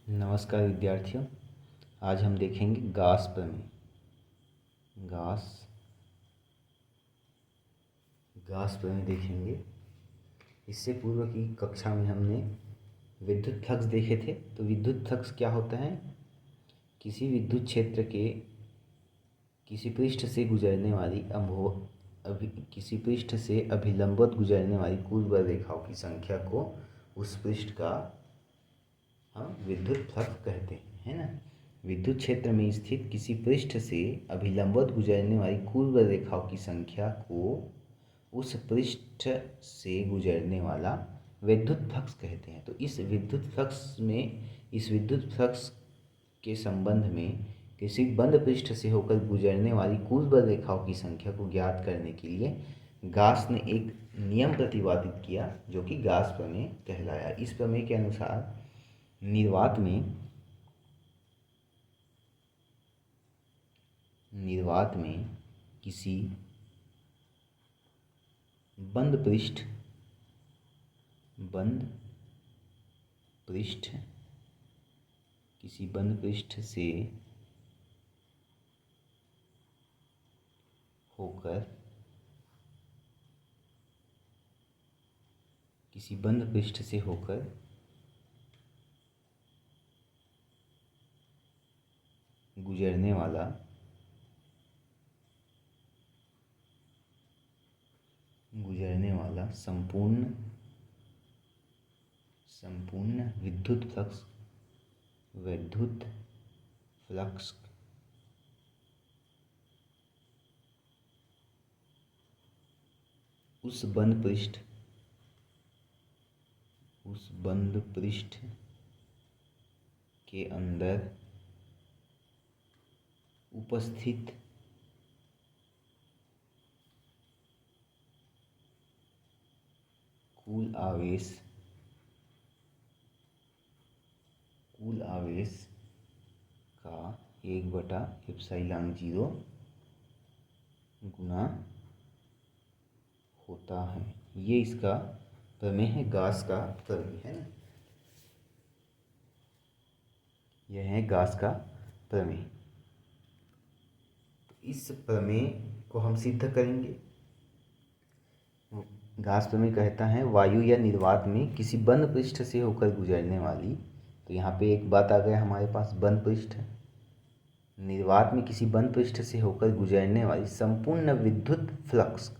नमस्कार विद्यार्थियों। आज हम देखेंगे गास प्रमेय। गास प्रमेय देखेंगे। इससे पूर्व की कक्षा में हमने विद्युत फ्लक्स देखे थे। तो विद्युत फ्लक्स क्या होता है? किसी विद्युत क्षेत्र के किसी पृष्ठ से गुजरने वाली किसी पृष्ठ से अभिलंबवत गुजरने वाली कुल बल रेखाओं की संख्या को उस पृष्ठ का हम विद्युत फ्लक्स कहते हैं, है ना। विद्युत क्षेत्र में स्थित किसी पृष्ठ से अभिलंबवत गुजरने वाली कुल बल रेखाओं की संख्या को उस पृष्ठ से गुजरने वाला विद्युत फ्लक्स कहते हैं। तो इस विद्युत फ्लक्स के संबंध में किसी बंद पृष्ठ से होकर गुजरने वाली कुल बल रेखाओं की संख्या को ज्ञात करने के लिए गास ने एक नियम प्रतिपादित किया, जो कि गास प्रमेय कहलाया। इस प्रमेय के अनुसार निर्वात में किसी बंद पृष्ठ से होकर गुजरने वाला संपूर्ण विद्युत फ्लक्स उस बंद पृष्ठ के अंदर उपस्थित कुल आवेश का 1/ε0 गुना होता है। ये इसका प्रमेय है, गास का प्रमेय, है ना। यह है गास का प्रमेय। इस प्रमेय को हम सिद्ध करेंगे। गास प्रमेय कहता है वायु या निर्वात में किसी बंद पृष्ठ से होकर गुजरने वाली, तो यहाँ पे एक बात आ गया हमारे पास, बंद पृष्ठ। निर्वात में किसी बंद पृष्ठ से होकर गुजरने वाली संपूर्ण विद्युत फ्लक्स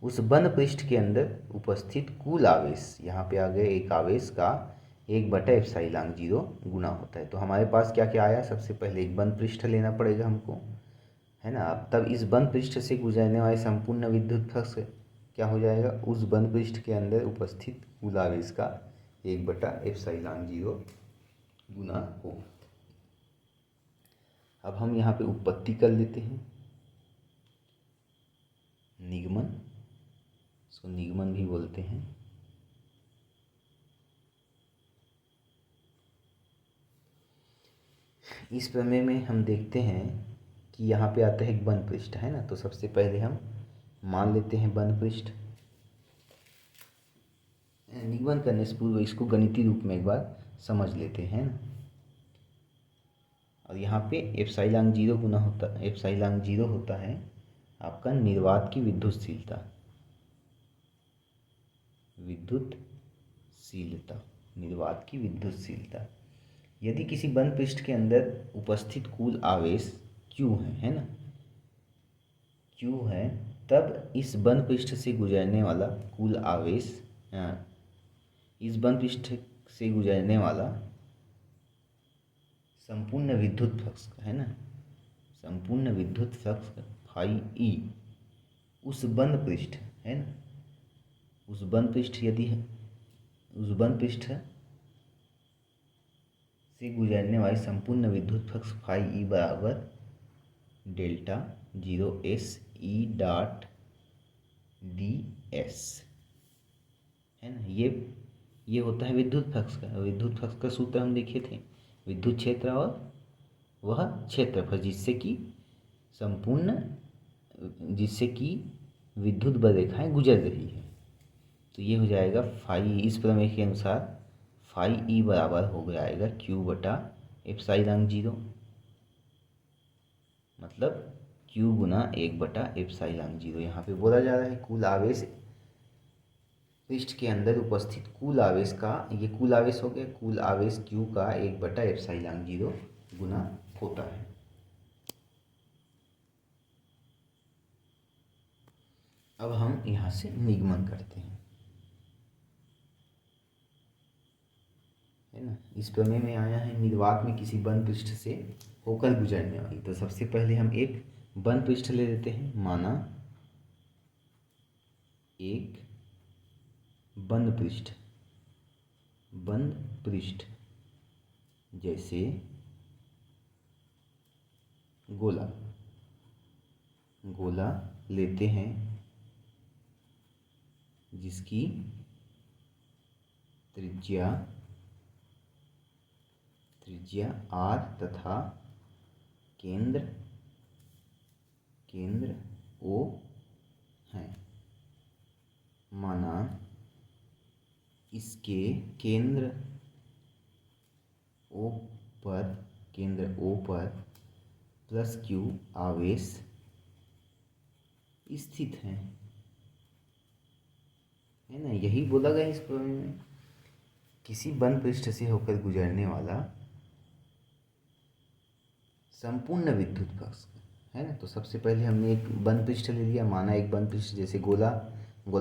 उस बंद पृष्ठ के अंदर उपस्थित कुल आवेश, यहाँ पे आ गए एक आवेश का 1/ε0 गुना होता है। तो हमारे पास क्या क्या आया? सबसे पहले एक बंद पृष्ठ लेना पड़ेगा हमको, है ना। अब तब इस बंद पृष्ठ से गुजरने वाले संपूर्ण विद्युत फ्लक्स क्या हो जाएगा? उस बंद पृष्ठ के अंदर उपस्थित कुल आवेश का 1/ε0 गुना हो। अब हम यहाँ पे उत्पत्ति कर लेते हैं, निगमन, इसको निगमन भी बोलते हैं। इस प्रमेय में हम देखते हैं कि यहाँ पे आता है एक बंद पृष्ठ, है ना। तो सबसे पहले हम मान लेते हैं बंद पृष्ठ। निगमन करने से पूर्व इसको गणितीय रूप में एक बार समझ लेते हैं ना। और यहाँ पे ε0 गुना होता है, ε0 होता है आपका निर्वात की विद्युतशीलता। निर्वात की विद्युतशीलता यदि किसी बंद पृष्ठ के अंदर उपस्थित कुल आवेश Q है ना, Q है, तब इस बंद पृष्ठ से गुजरने वाला कुल आवेश, इस बंद पृष्ठ से गुजरने वाला संपूर्ण विद्युत फ्लक्स, है ना, संपूर्ण विद्युत फ्लक्स फाई ई उस बंद पृष्ठ, है ना, उस बंद पृष्ठ से गुजरने वाली संपूर्ण विद्युत फ्लक्स फाई ई बराबर Δ0 SE डॉट ds, है ना। ये होता है विद्युत फ्लक्स का। विद्युत फ्लक्स का सूत्र हम देखे थे, विद्युत क्षेत्र और वह क्षेत्रफल जिससे कि विद्युत बल रेखाएं गुजर रही है। तो ये हो जाएगा फाई, इस प्रमेय के अनुसार फाई ई बराबर हो जाएगा क्यू बटा एप्सिलॉन जीरो, मतलब क्यू गुना 1 बटा एप्सिलॉन जीरो। यहाँ पे बोला जा रहा है कुल आवेश पृष्ठ के अंदर उपस्थित कुल आवेश का, ये कुल आवेश हो गया, कुल आवेश क्यू का 1 बटा एप्सिलॉन जीरो गुना होता है। अब हम यहाँ से निगमन करते हैं, है ना। इस प्रमेय में आया है निर्वात में किसी बंद पृष्ठ से होकर गुजरने वाली। तो सबसे पहले हम एक बंद पृष्ठ ले लेते हैं, माना एक बंद पृष्ठ, बंद पृष्ठ जैसे गोला, गोला लेते हैं जिसकी त्रिज्या r तथा केंद्र O है। माना इसके केंद्र O पर प्लस क्यू आवेश स्थित है ना। यही बोला गया इस प्रमेय में, किसी बंद पृष्ठ से होकर गुजरने वाला संपूर्ण विद्युत फ्लक्स, है ना। तो सबसे पहले हमने एक बंद पृष्ठ ले लिया, माना एक बंद पृष्ठ जैसे गोला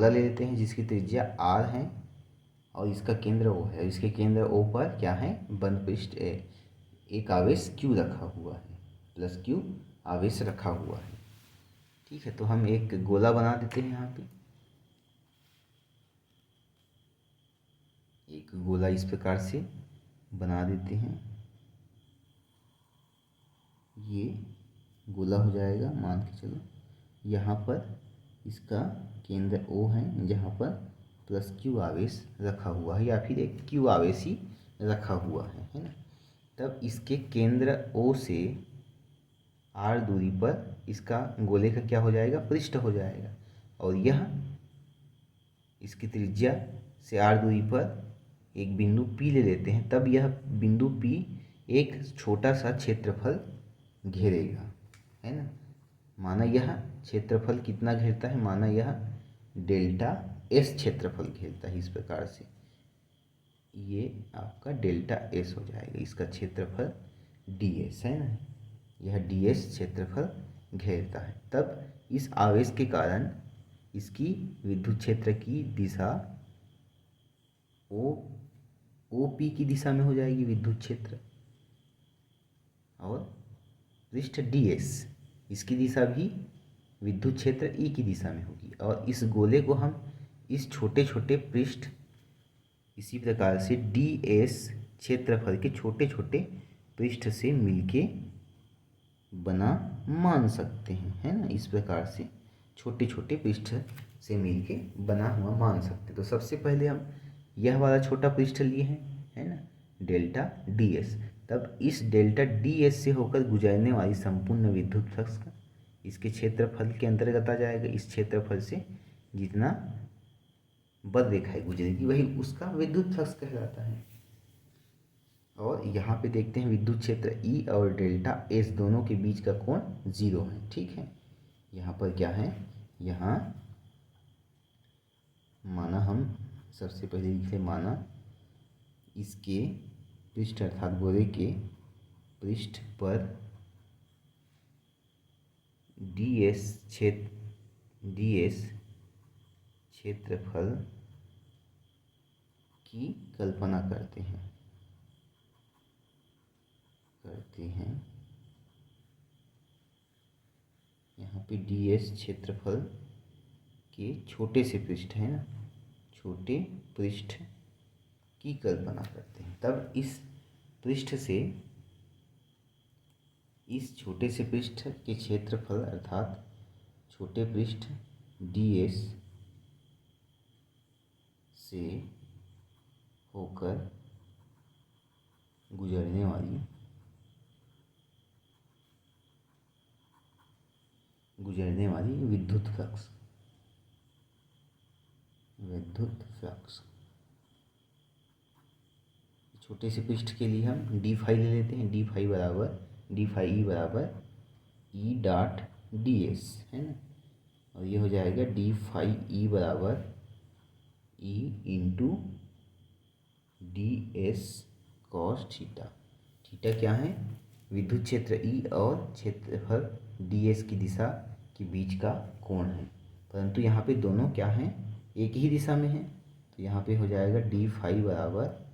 ले लेते हैं जिसकी त्रिज्या r है और इसका केंद्र O है। इसके केंद्र O पर क्या है, बंद पृष्ठ एक आवेश q रखा हुआ है, प्लस q आवेश रखा हुआ है। ठीक है, तो हम एक गोला बना देते हैं, यहाँ पे एक गोला इस प्रकार से बना देते हैं। ये गोला हो जाएगा, मान के चलो यहाँ पर इसका केंद्र O है जहाँ पर प्लस क्यू आवेश रखा हुआ है या फिर एक क्यू आवेश ही रखा हुआ है ना। तब इसके केंद्र O से r दूरी पर इसका गोले का क्या हो जाएगा, पृष्ठ हो जाएगा, और यह इसकी त्रिज्या से r दूरी पर एक बिंदु P ले लेते हैं। तब यह बिंदु P एक छोटा सा क्षेत्रफल घेरेगा, है ना। माना यह क्षेत्रफल कितना घेरता है, माना यह डेल्टा S क्षेत्रफल घेरता है। इस प्रकार से ये आपका डेल्टा S हो जाएगा, इसका क्षेत्रफल ds है ना, यह ds क्षेत्रफल घेरता है। तब इस आवेश के कारण इसकी विद्युत क्षेत्र की दिशा OP की दिशा में हो जाएगी विद्युत क्षेत्र, और पृष्ठ ds इसकी दिशा भी विद्युत क्षेत्र E की दिशा में होगी। और इस गोले को हम इस छोटे छोटे पृष्ठ इसी प्रकार से ds क्षेत्रफल के छोटे छोटे पृष्ठ से मिलके बना मान सकते हैं, है ना। इस प्रकार से छोटे छोटे पृष्ठ से मिलके बना हुआ मान सकते हैं। तो सबसे पहले हम यह वाला छोटा पृष्ठ लिए हैं, है ना, डेल्टा ds। तब इस डेल्टा ds से होकर गुजरने वाली संपूर्ण विद्युत फ्लक्स का इसके क्षेत्रफल के अंतर्गत आ जाएगा। इस क्षेत्रफल से जितना बद रेखाएं गुजरेगी वही उसका विद्युत फ्लक्स कहलाता है। और यहाँ पे देखते हैं विद्युत क्षेत्र E और डेल्टा S दोनों के बीच का कोण 0 है। ठीक है, यहाँ पर क्या है, यहाँ माना हम सबसे पहले लिखे, माना इसके पृष्ठ अर्थात गोले के पृष्ठ पर ds क्षेत्रफल की कल्पना करते हैं यहाँ पे ds क्षेत्रफल के छोटे से पृष्ठ है ना, छोटे पृष्ठ की कल्पना करते हैं। तब इस पृष्ठ से इस छोटे से पृष्ठ के क्षेत्रफल अर्थात छोटे पृष्ठ ds से होकर गुजरने वाली विद्युत फ्लक्स विद्युत फ्लक्स। छोटे से पृष्ठ के लिए हम डी फाई ले लेते हैं। डी फाई ई बराबर ई डॉट डी एस, है ना। और ये हो जाएगा डी फाई ई बराबर E into D S cos theta. Theta क्या है? विद्युत क्षेत्र ई और क्षेत्रफल डी एस की दिशा के बीच का कोण है। परंतु यहाँ पे दोनों क्या हैं? एक ही दिशा में है। तो यहाँ पे हो जाएगा डी फाई बराबर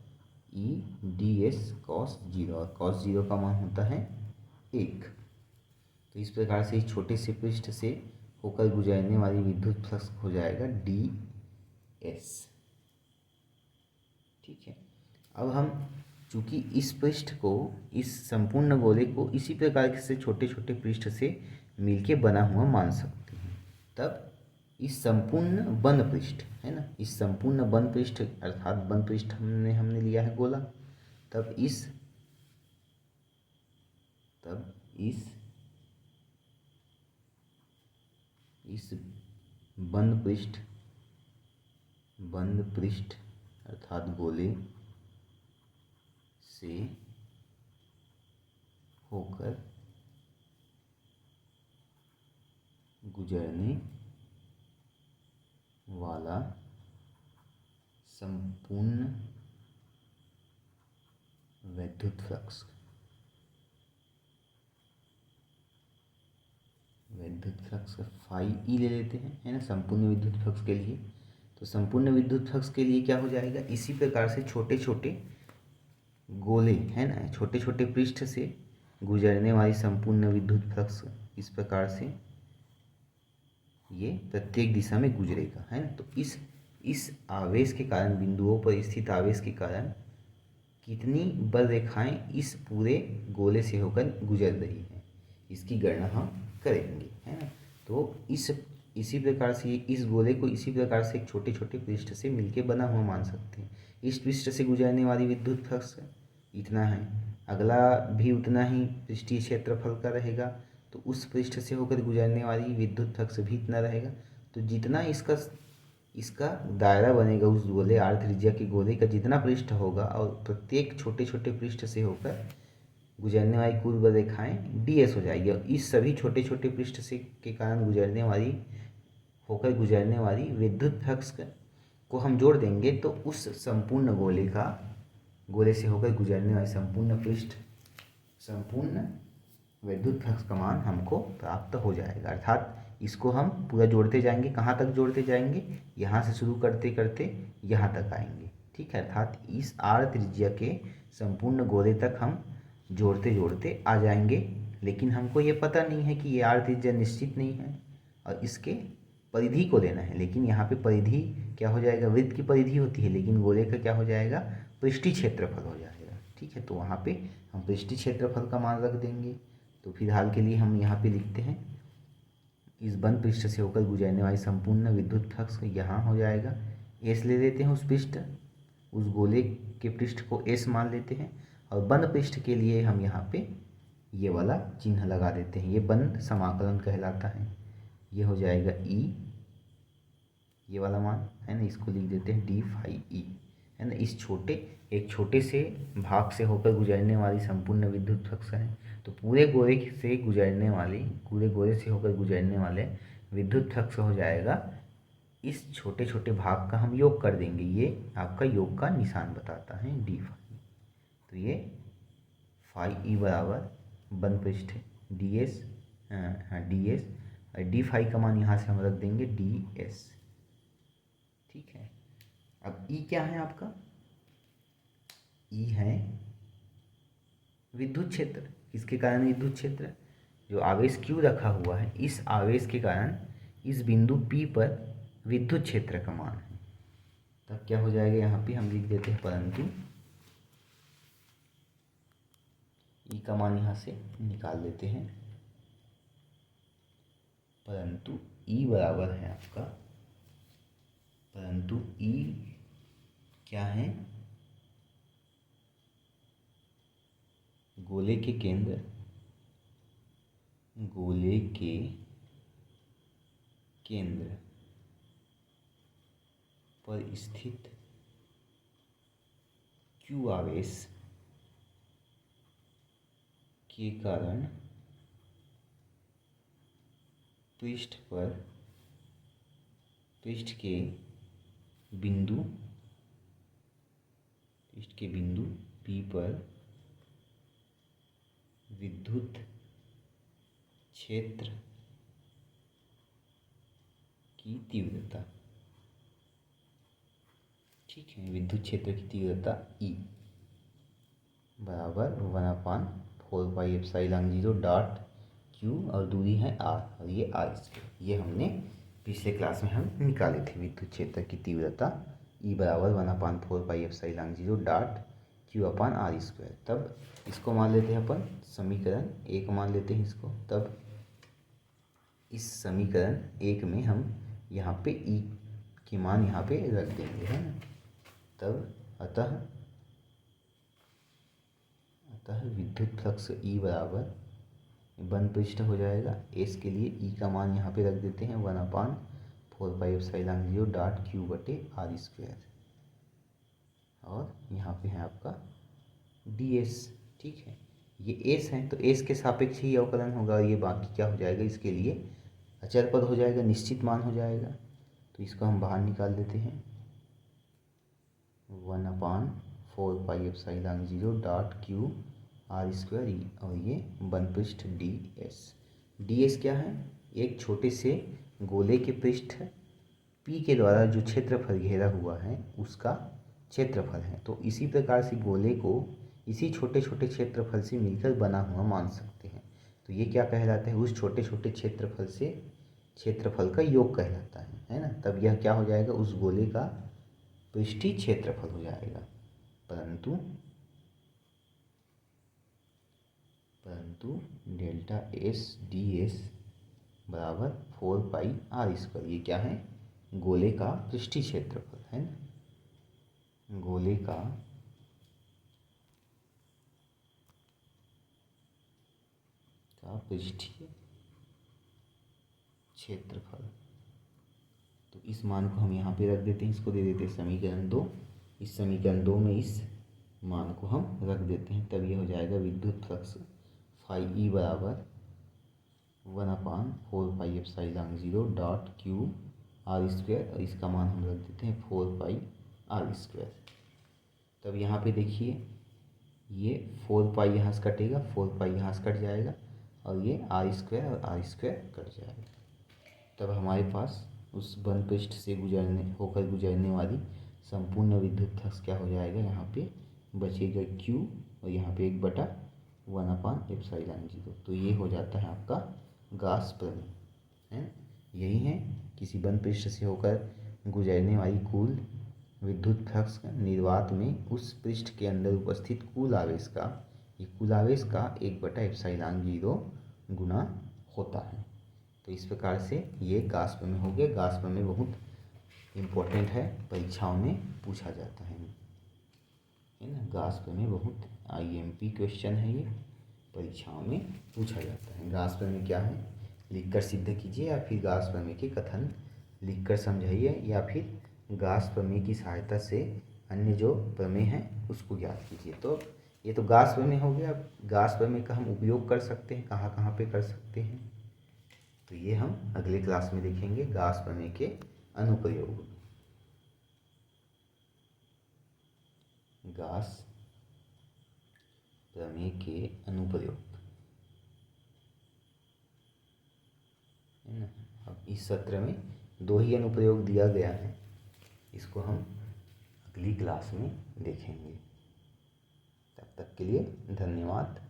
E D S cos zero, और कॉस जीरो का मान होता है 1। तो इस प्रकार से इस छोटे से पृष्ठ से होकर गुजरने वाली विद्युत फ्लक्स हो जाएगा डी एस। ठीक है। अब हम चूंकि इस पृष्ठ को, इस संपूर्ण गोले को इसी प्रकार से छोटे छोटे पृष्ठ से मिलके बना हुआ मान सकते हैं, तब इस संपूर्ण बंद पृष्ठ, है ना, इस संपूर्ण बंद पृष्ठ अर्थात बंद पृष्ठ हमने लिया है गोला, तब इस बंद पृष्ठ अर्थात गोले से होकर गुजरने वाला संपूर्ण विद्युत फ्लक्स का फाई ई ले लेते हैं, है ना, संपूर्ण विद्युत फ्लक्स के लिए। तो संपूर्ण विद्युत फ्लक्स के लिए क्या हो जाएगा? इसी प्रकार से छोटे छोटे गोले, है ना, छोटे छोटे पृष्ठ से गुजरने वाली संपूर्ण विद्युत फ्लक्स इस प्रकार से ये प्रत्येक दिशा में गुजरेगा, है ना। तो इस आवेश के कारण, बिंदुओं पर स्थित आवेश के कारण कितनी बल रेखाएं इस पूरे गोले से होकर गुजर रही हैं, इसकी गणना हम करेंगे, है ना। तो इसी प्रकार से इस गोले को इसी प्रकार से एक छोटे छोटे पृष्ठ से मिलके बना हुआ मान सकते हैं। इस पृष्ठ से गुजरने वाली विद्युत फ्लक्स इतना है, अगला भी उतना ही पृष्ठीय क्षेत्रफल का रहेगा, तो उस पृष्ठ से होकर गुजरने वाली विद्युत फ्लक्स भी इतना रहेगा। तो जितना इसका दायरा बनेगा, उस गोले आर त्रिज्या के गोले का जितना पृष्ठ होगा और प्रत्येक छोटे छोटे पृष्ठ से होकर गुजरने वाली कुल बल रेखाएं डी एस हो जाएगी। और इस सभी छोटे छोटे पृष्ठ से के कारण होकर गुजरने वाली विद्युत फ्लक्स को हम जोड़ देंगे, तो उस संपूर्ण गोले से होकर गुजरने वाली संपूर्ण विद्युत फ्लक्स का मान हमको प्राप्त हो जाएगा। अर्थात इसको हम पूरा जोड़ते जाएंगे। कहाँ तक जोड़ते जाएंगे? यहाँ से शुरू करते करते यहाँ तक आएंगे। ठीक है, अर्थात इस आर त्रिज्या के संपूर्ण गोले तक हम जोड़ते जोड़ते आ जाएंगे। लेकिन हमको ये पता नहीं है कि ये आर त्रिज्या निश्चित नहीं है और इसके परिधि को लेना है। लेकिन यहाँ पे परिधि क्या हो जाएगा? वृत्त की परिधि होती है, लेकिन गोले का क्या हो जाएगा? पृष्ठीय क्षेत्रफल हो जाएगा। ठीक है, तो वहाँ पे हम पृष्ठीय क्षेत्रफल का मान रख देंगे। तो फिलहाल के लिए हम यहाँ पे लिखते हैं, इस बंद पृष्ठ से होकर गुजरने वाली संपूर्ण विद्युत फ्लक्स यहाँ हो जाएगा। एस ले लेते हैं उस गोले के पृष्ठ को एस मान लेते हैं, और बंद पृष्ठ के लिए हम यहाँ पे ये वाला चिन्ह लगा देते हैं। ये बंद समाकलन कहलाता है। ये हो जाएगा ई, ये वाला मान, है ना, इसको लिख देते हैं डी फाई ई, है ना। एक छोटे से भाग से होकर गुजरने वाली संपूर्ण विद्युत फ्लक्स है। तो पूरे गोले से होकर गुजरने वाले विद्युत फ्लक्स हो जाएगा, इस छोटे छोटे भाग का हम योग कर देंगे। ये आपका योग का निशान बताता है डी फाई। तो ये फाई ई बराबर बंद पृष्ठ D S, D S, D phi का मान यहाँ से हम रख देंगे डी एस। ठीक है, अब ई क्या है आपका? ई है विद्युत क्षेत्र। किसके कारण विद्युत क्षेत्र? जो आवेश Q रखा हुआ है, इस आवेश के कारण इस बिंदु P पर विद्युत क्षेत्र का मान है। तब क्या हो जाएगा? यहाँ पे हम लिख देते हैं परंतु ई का मान यहाँ से निकाल देते हैं। परंतु ई बराबर है आपका, परंतु ई क्या है? गोले के केंद्र पर स्थित Q आवेश के कारण पृष्ठ के बिंदु P पर विद्युत क्षेत्र की तीव्रता, ठीक है, विद्युत क्षेत्र की तीव्रता E बराबर 1/4πε0 डॉट Q और दूरी है R और ये R²। ये हमने पिछले क्लास में हम निकाले थे। विद्युत क्षेत्र की तीव्रता E बराबर 1/4πε0 डॉट Q/R²। तब इसको मान लेते हैं अपन समीकरण 1 मान लेते हैं इसको। तब इस समीकरण 1 में हम यहाँ पे E की मान यहाँ पे रख देंगे, है ना। तब अतः विद्युत फ्लक्स E बराबर बंद पृष्ठ हो जाएगा। S के लिए E का मान यहाँ पे रख देते हैं 1/4πε0 डॉट Q/R²। और यहाँ पे है आपका ds, ठीक है। ये S है तो S के सापेक्ष ही अवकलन होगा और ये बाकी क्या हो जाएगा, इसके लिए अचर पद हो जाएगा, निश्चित मान हो जाएगा। तो इसको हम बाहर निकाल देते हैं 1/4πε0 डॉट Q/R² और ये बंद पृष्ठ ds क्या है, एक छोटे से गोले के पृष्ठ P के द्वारा जो क्षेत्रफल घेरा हुआ है उसका क्षेत्रफल है। तो इसी प्रकार से गोले को इसी छोटे छोटे क्षेत्रफल से मिलकर बना हुआ मान सकते हैं। तो ये क्या कहलाता है, उस छोटे छोटे क्षेत्रफल से क्षेत्रफल का योग कहलाता है ना। तब यह क्या हो जाएगा, उस गोले का पृष्ठीय क्षेत्रफल हो जाएगा। परंतु डेल्टा S ds बराबर 4πR²। ये क्या है, गोले का पृष्ठीय क्षेत्रफल है ना, गोले का पृष्ठीय क्षेत्रफल। तो इस मान को हम यहाँ पे रख देते हैं, इसको दे देते हैं समीकरण 2। इस समीकरण 2 में इस मान को हम रख देते हैं। तब ये हो जाएगा विद्युत फ्लक्स फाई E बराबर 1/4πε0 डॉट Q/R² और इसका मान हम रख देते हैं 4πR²। तब यहाँ पे देखिए ये 4π यहाँ से कटेगा, 4π यहाँ से कट जाएगा और ये R² और R² कट जाएगा। तब हमारे पास उस बंद पृष्ठ से गुजरने वाली संपूर्ण विद्युत फ्लक्स क्या हो जाएगा, यहाँ पे बचेगा Q और यहाँ पे 1/1/ε0। तो ये हो जाता है आपका गाउस प्रमेय, है। यही है किसी बंद पृष्ठ से होकर गुजरने वाली कुल विद्युत फ्लक्स निर्वात में उस पृष्ठ के अंदर उपस्थित कुल आवेश का 1/ε0 गुना होता है। तो इस प्रकार से ये गाउस प्रमेय हो गया। गाउस प्रमेय बहुत इम्पोर्टेंट है, परीक्षाओं में पूछा जाता है ना। गाउस प्रमेय बहुत IMP क्वेश्चन है, ये परीक्षाओं में पूछा जाता है। गाउस प्रमेय क्या है लिखकर सिद्ध कीजिए, या फिर गाउस प्रमेय के कथन लिखकर समझाइए, या फिर गाउस प्रमेय की सहायता से अन्य जो प्रमेय हैं उसको ज्ञात कीजिए। तो ये तो गाउस प्रमेय हो गया। गाउस प्रमेय का हम उपयोग कर सकते हैं, कहाँ कहाँ पे कर सकते हैं, तो ये हम अगले क्लास में देखेंगे। गाउस प्रमेय के अनुप्रयोग, गाउस प्रमेय के अनुप्रयोग, है ना। अब इस सत्र में 2 ही अनुप्रयोग दिया गया है, इसको हम अगली क्लास में देखेंगे। तब तक के लिए धन्यवाद।